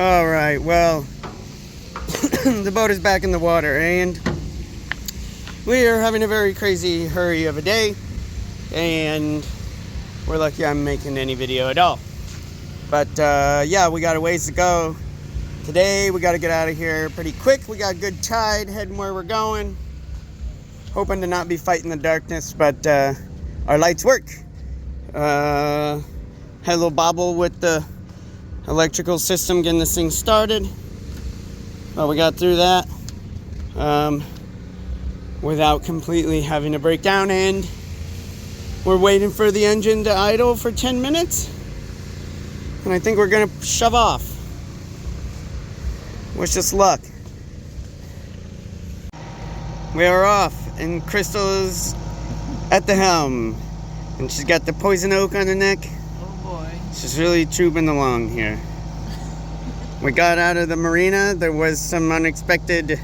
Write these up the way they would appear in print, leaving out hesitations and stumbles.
All right, well, the boat is back in the water, and we are having a very crazy hurry of a day, and we're lucky I'm making any video at all. But yeah, we got a ways to go. Today, we got to get out of here pretty quick. We got good tide heading where we're going. Hoping to not be fighting the darkness, but our lights work. Had a little bobble with the electrical system getting this thing started, but we got through that without completely having to break down, and we're waiting for the engine to idle for 10 minutes, and I think we're gonna shove off. Wish us luck. We are off, and Crystal is at the helm, and she's got the poison oak on her neck. She's really trooping along here. We got out of the marina. There was some unexpected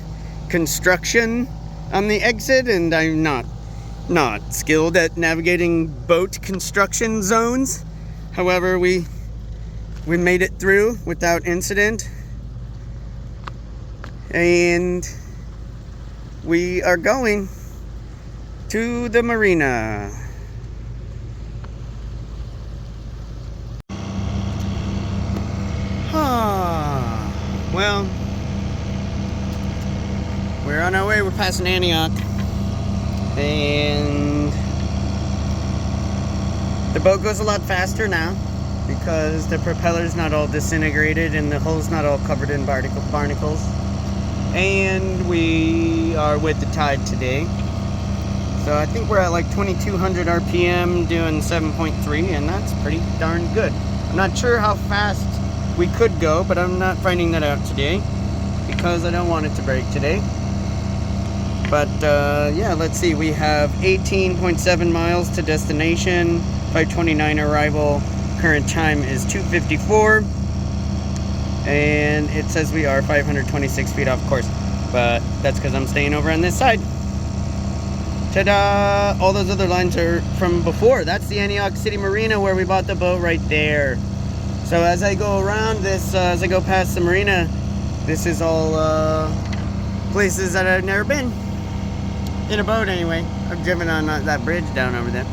construction on the exit, and I'm not skilled at navigating boat construction zones. However, we made it through without incident, and we are going to the marina. Well, we're on our way. We're passing Antioch, and the boat goes a lot faster now because the propeller's not all disintegrated and the hull's not all covered in barnacles. And we are with the tide today, so I think we're at like 2200 RPM doing 7.3, and that's pretty darn good. I'm not sure how fast we could go, but I'm not finding that out today because I don't want it to break today. But yeah, let's see. We have 18.7 miles to destination, 5:29 arrival. Current time is 2:54, and it says we are 526 feet off course, but that's because I'm staying over on this side. Ta-da! All those other lines are from before. That's the Antioch City Marina where we bought the boat right there. So as I go around this, as I go past the marina, this is all places that I've never been. In a boat anyway. I've driven on that bridge down over there.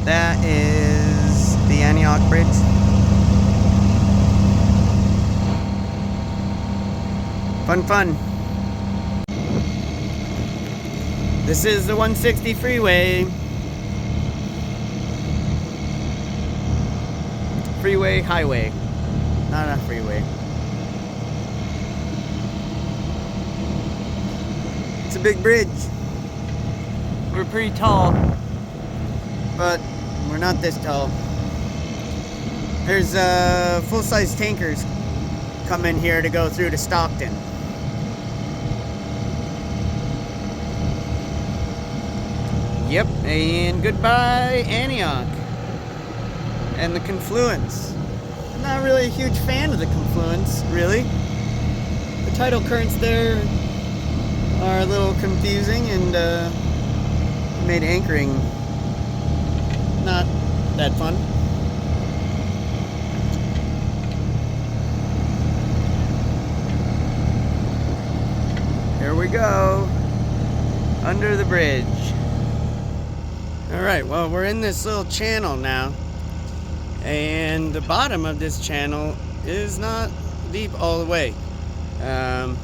That is the Antioch Bridge. Fun, fun. This is the 160 freeway. Freeway, highway, not a freeway. It's a big bridge. We're pretty tall, but we're not this tall. There's full-size tankers come in here to go through to Stockton. Yep, and goodbye Antioch. And the confluence. I'm not really a huge fan of the confluence, really. The tidal currents there are a little confusing, and made anchoring not that fun. Here we go, under the bridge. All right, well, we're in this little channel now. And the bottom of this channel is not deep all the way. We're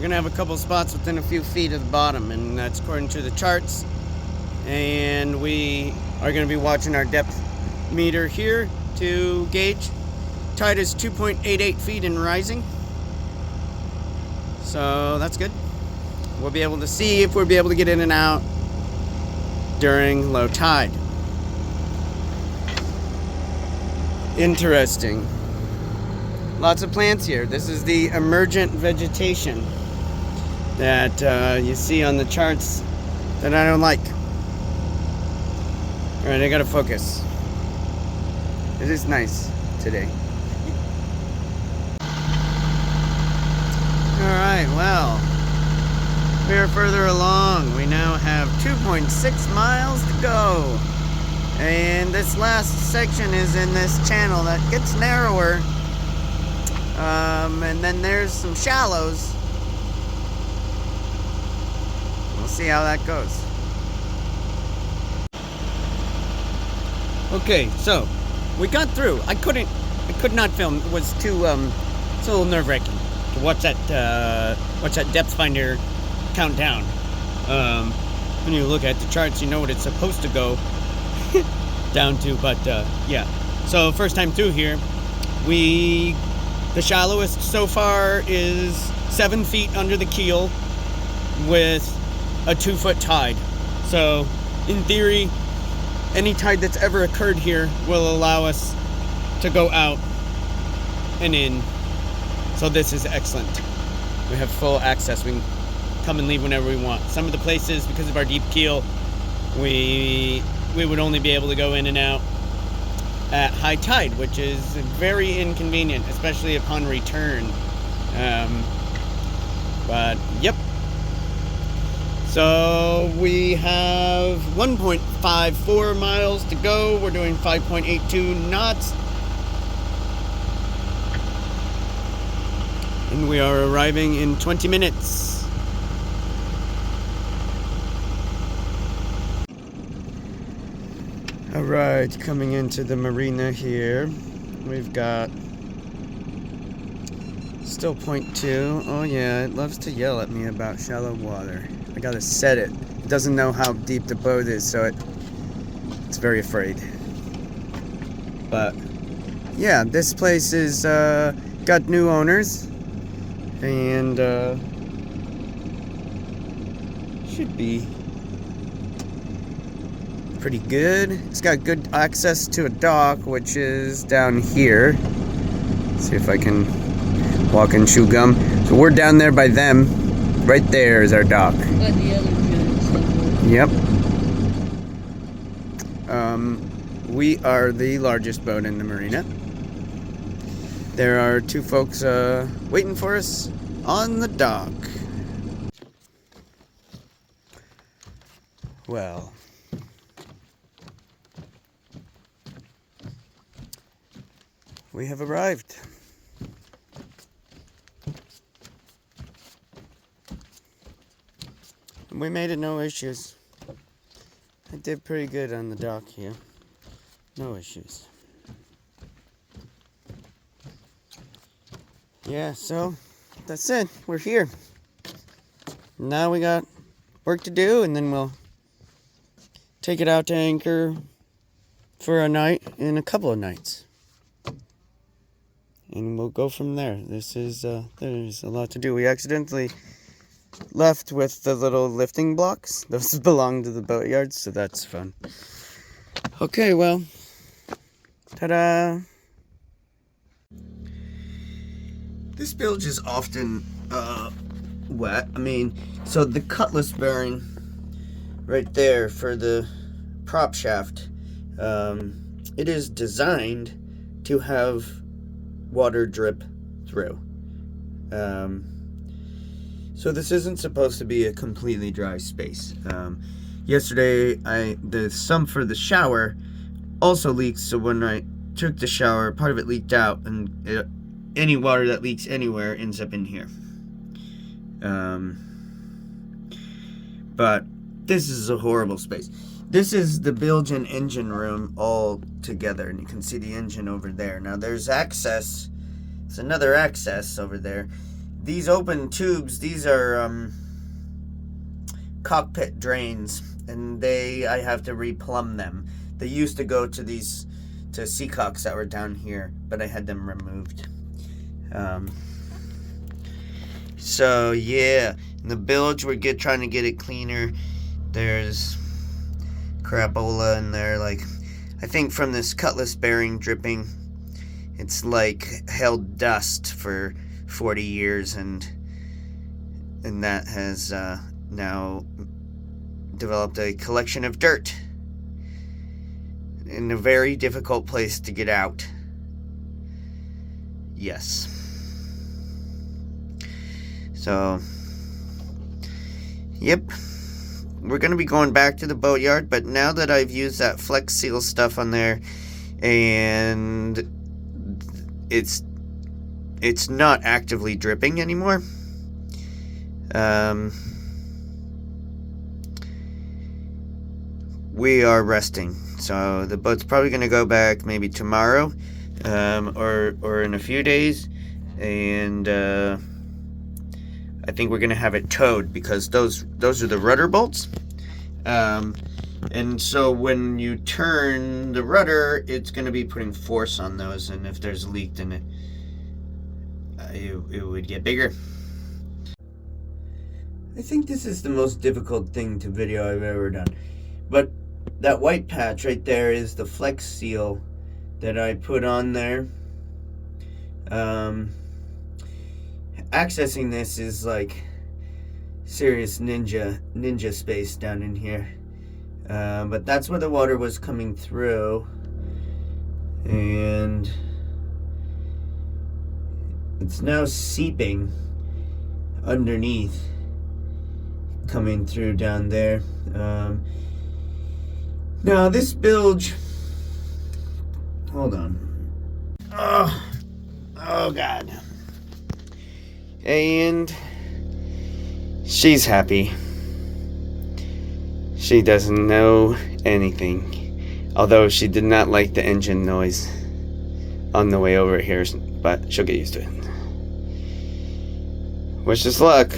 gonna have a couple spots within a few feet of the bottom, and that's according to the charts. And we are gonna be watching our depth meter here to gauge. Tide is 2.88 feet and rising. So that's good. We'll be able to see if we'll be able to get in and out during low tide. Interesting. Lots of plants here. This is the emergent vegetation that you see on the charts that I don't like. Alright, I gotta focus. It is nice today. Alright, well, we are further along. We now have 2.6 miles to go. And this last section is in this channel that gets narrower And then there's some shallows. We'll see how that goes. Okay, so we got through. I could not film. It was too it's a little nerve-wracking to watch that depth finder count down. When you look at the charts, you know what it's supposed to go down to, but yeah. So first time through here, the shallowest so far is 7 feet under the keel with a 2-foot tide. So in theory, any tide that's ever occurred here will allow us to go out and in. So this is excellent. We have full access. We can come and leave whenever we want. Some of the places, because of our deep keel, we would only be able to go in and out at high tide, which is very inconvenient, especially upon return. But yep. So we have 1.54 miles to go. We're doing 5.82 knots. And we are arriving in 20 minutes. Alright, coming into the marina here. We've got still 0.2. Oh yeah, it loves to yell at me about shallow water. I gotta set it. It doesn't know how deep the boat is, so it's very afraid. But yeah, this place is got new owners, and should be pretty good. It's got good access to a dock, which is down here. Let's see if I can walk and chew gum. So we're down there by them. Right there is our dock. Yep. We are the largest boat in the marina. There are 2 folks waiting for us on the dock. Well, we have arrived. We made it, no issues. I did pretty good on the dock here. No issues. Yeah, so that's it. We're here. Now we got work to do, and then we'll take it out to anchor for a night and a couple of nights. And we'll go from there. There's a lot to do. We accidentally left with the little lifting blocks. Those belong to the boatyard, so that's fun. Okay, well, ta-da! This bilge is often wet. I mean, so the cutlass bearing right there for the prop shaft, it is designed to have water drip through. So this isn't supposed to be a completely dry space. Yesterday, the sump for the shower also leaked, so when I took the shower, part of it leaked out, and any water that leaks anywhere ends up in here. But this is a horrible space. This is the bilge and engine room all together, and you can see the engine over there. Now there's access. There's another access over there. These open tubes, these are cockpit drains, and I have to replumb them. They used to go to seacocks that were down here, but I had them removed. So yeah, in the bilge we're trying to get it cleaner. There's crapola in there, like I think from this cutlass bearing dripping. It's like held dust for 40 years, and that has now developed a collection of dirt in a very difficult place to get out. Yes. So, yep. We're going to be going back to the boatyard, but now that I've used that Flex Seal stuff on there, and it's not actively dripping anymore. We are resting, so the boat's probably going to go back maybe tomorrow, or in a few days, and I think we're going to have it towed because those are the rudder bolts. And so when you turn the rudder, it's going to be putting force on those, and if there's a leak, then it would get bigger. I think this is the most difficult thing to video I've ever done. But that white patch right there is the Flex Seal that I put on there. Accessing this is like serious ninja space down in here. But that's where the water was coming through, and it's now seeping underneath, coming through down there. Now this bilge, hold on. Oh God. And she's happy. She doesn't know anything, although she did not like the engine noise on the way over here, but she'll get used to it. Wish us luck.